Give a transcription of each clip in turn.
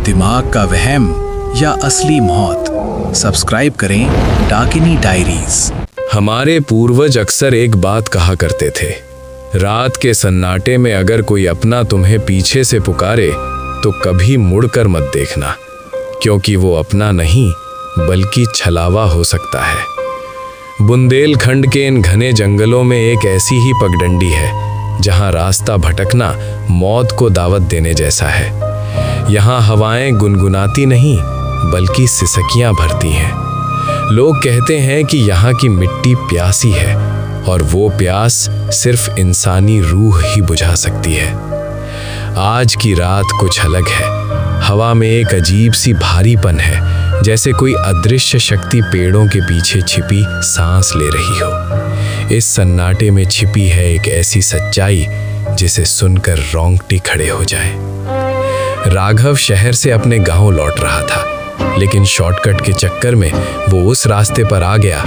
दिमाग का वहम या असली मौत? सब्सक्राइब करें डाकिनी डायरीज। हमारे पूर्वज अक्सर एक बात कहा करते थे, रात के सन्नाटे में अगर कोई अपना तुम्हें पीछे से पुकारे तो कभी मुड़कर मत देखना, क्योंकि वो अपना नहीं बल्कि छलावा हो सकता है। बुंदेलखंड के इन घने जंगलों में एक ऐसी ही पगडंडी है जहां रास्ता भटकना मौत को दावत देने जैसा है। यहाँ हवाएं गुनगुनाती नहीं बल्कि सिसकियां भरती हैं। लोग कहते हैं कि यहाँ की मिट्टी प्यासी है और वो प्यास सिर्फ इंसानी रूह ही बुझा सकती है। आज की रात कुछ अलग है। हवा में एक अजीब सी भारीपन है, जैसे कोई अदृश्य शक्ति पेड़ों के पीछे छिपी सांस ले रही हो। इस सन्नाटे में छिपी है एक ऐसी सच्चाई जिसे सुनकर रोंगटे खड़े हो जाए। राघव शहर से अपने गांव लौट रहा था, लेकिन शॉर्टकट के चक्कर में वो उस रास्ते पर आ गया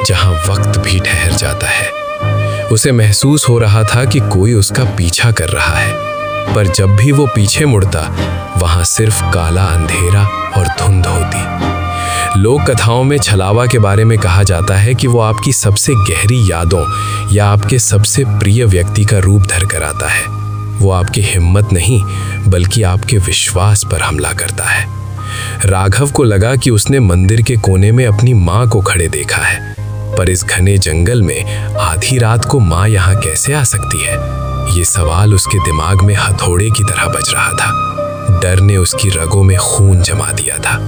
जहां वक्त भी ठहर जाता है। उसे महसूस हो रहा था कि कोई उसका पीछा कर रहा है, पर जब भी वो पीछे मुड़ता वहां सिर्फ काला अंधेरा और धुंध होती। लोक कथाओं में छलावा के बारे में कहा जाता है कि वो आपकी सबसे गहरी यादों या आपके सबसे प्रिय व्यक्ति का रूप धर कर आता है। वो आपकी हिम्मत नहीं बल्कि आपके विश्वास पर हमला करता है। राघव को लगा कि उसने मंदिर के कोने में अपनी माँ को खड़े देखा है, पर इस घने जंगल में आधी रात को माँ यहाँ कैसे आ सकती है? ये सवाल उसके दिमाग में हथौड़े की तरह बज रहा था। डर ने उसकी रगों में खून जमा दिया था।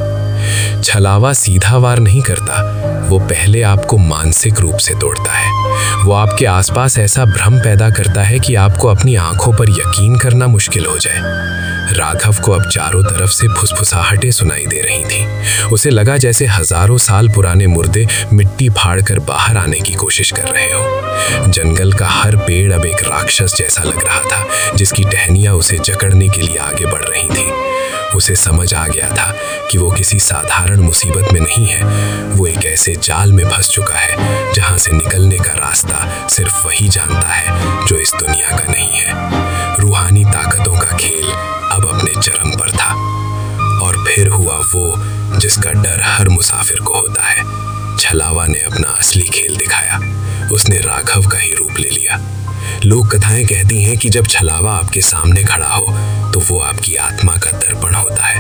छलावा सीधा वार नहीं करता, वो पहले आपको मानसिक रूप से तोड़ता है। वो आपके आसपास ऐसा भ्रम पैदा करता है कि आपको अपनी आंखों पर यकीन करना मुश्किल हो जाए। राघव को अब चारों तरफ से फुसफुसाहटें सुनाई दे रही थीं। उसे लगा जैसे हजारों साल पुराने मुर्दे मिट्टी फाड़ कर बाहर आने की कोशिश कर रहे हो। जंगल का हर पेड़ अब एक राक्षस जैसा लग रहा था, जिसकी टहनियां उसे जकड़ने के लिए आगे बढ़ रही थीं। उसे समझ आ गया था कि वो किसी साधारण मुसीबत में नहीं है, वो एक ऐसे जाल में फंस चुका है जहां से निकलने का रास्ता सिर्फ वही जानता है जो इस दुनिया का नहीं है। रूहानी ताकतों का खेल अब अपने चरम पर था। और फिर हुआ वो जिसका डर हर मुसाफिर को होता है। छलावा ने अपना असली खेल दिखाया। उसने राघव का ही रूप ले लिया। लोक कथाएं कहती हैं कि जब छलावा आपके सामने खड़ा हो तो वो आपकी आत्मा का दर्पण होता है।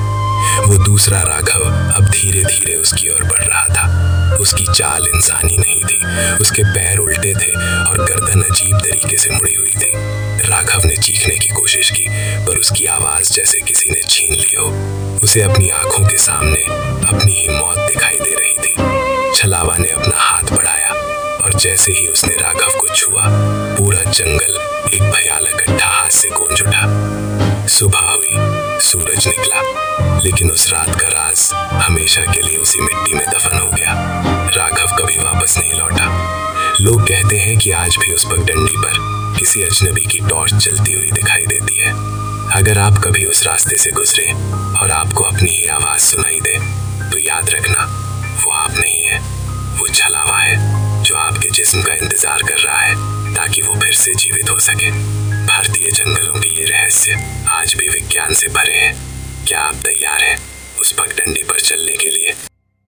वो दूसरा राघव अब धीरे धीरे उसकी ओर बढ़ रहा था। उसकी चाल इंसानी नहीं थी, उसके पैर उल्टे थे और गर्दन अजीब तरीके से मुड़ी हुई थी। राघव ने चीखने की कोशिश की, पर उसकी आवाज जैसे किसी ने छीन ली हो। उसे अपनी आंखों के सामने अपनी ही मौत दिखाई दे रही थी। छलावा ने अपना हाथ बढ़ाया और जैसे ही उसने राघव को छुआ, पूरा जंगल एक भयानक अट्टहास से गूंज उठा। सुबह हुई, सूरज निकला, लेकिन उस रात का राज हमेशा के लिए उसी मिट्टी में दफन हो गया। राघव कभी वापस नहीं लौटा। लोग कहते हैं कि आज भी उस पगडंडी पर किसी अजनबी की टॉर्च जलती हुई दिखाई देती है। अगर आप कभी उस रास्ते से गुजरे और आपको अपनी ही आवाज सुनाई दे, तो याद रखना, वो आप नहीं है, वो छलावा है जो आपके जिस्म का इंतजार कर रहा है ताकि वो फिर से जीवित हो सके। भारतीय जंगलों के ये रहस्य आज भी विज्ञान से भरे हैं। क्या आप तैयार हैं उस पगडंडी पर चलने के लिए?